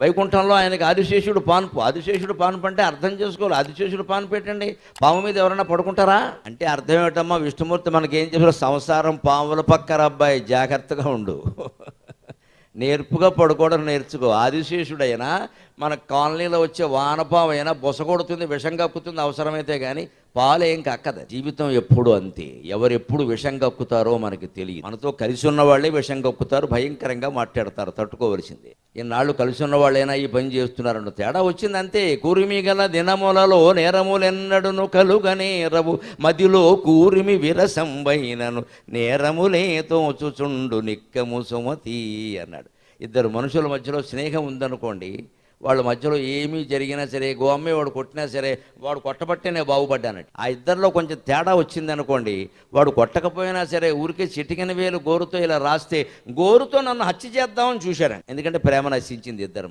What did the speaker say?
వైకుంఠంలో ఆయనకి ఆదిశేషుడు పాన్పు. ఆదిశేషుడు పాన్పు అంటే అర్థం చేసుకోవాలి. ఆదిశేషుడు పాన్పు పెట్టండి, పాము మీద ఎవరైనా పడుకుంటారా అంటే అర్థం ఏమిటమ్మా? విష్ణుమూర్తి మనకి ఏం చెప్పారు? సంసారం పాముల పక్కర అబ్బాయి, జాగ్రత్తగా ఉండు, నేర్పుగా పడుకోవడం నేర్చుకో. ఆదిశేషుడైనా మన కాలనీలో వచ్చే వానపాము అయినా బొస కొడుతుంది, విషం కక్కుతుంది అవసరమైతే, కానీ పాలు ఏం కక్కదు. జీవితం ఎప్పుడు అంతే. ఎవరెప్పుడు విషం కక్కుతారో మనకి తెలియదు. మనతో కలిసి ఉన్న వాళ్ళే విషం కక్కుతారు, భయంకరంగా మాట్లాడతారు, తట్టుకోవలసిందే. ఇన్నాళ్ళు కలిసి ఉన్న వాళ్ళైనా ఈ పని చేస్తున్నారన్న తేడా వచ్చింది అంతే. కూరిమి గల దినములలో నేరములెన్నడును కలుగనేరవు, మదిలో కూరిమి విరసంబైనను నేరములే తోచుచుండు నిక్కము సుమతి అన్నాడు. ఇద్దరు మనుషుల మధ్యలో స్నేహం ఉందనుకోండి, వాళ్ళ మధ్యలో ఏమీ జరిగినా సరే, గోమ్మే వాడు కొట్టినా సరే, వాడు కొట్టబట్టే నేను బాగుపడ్డానట్టు. ఆ ఇద్దరిలో కొంచెం తేడా వచ్చిందనుకోండి, వాడు కొట్టకపోయినా సరే ఊరికే చిటికెన వేలు గోరుతో ఇలా రాస్తే, గోరుతో నన్ను హత్య చేద్దామని చూశారు. ఎందుకంటే ప్రేమ నశించింది ఇద్దరు.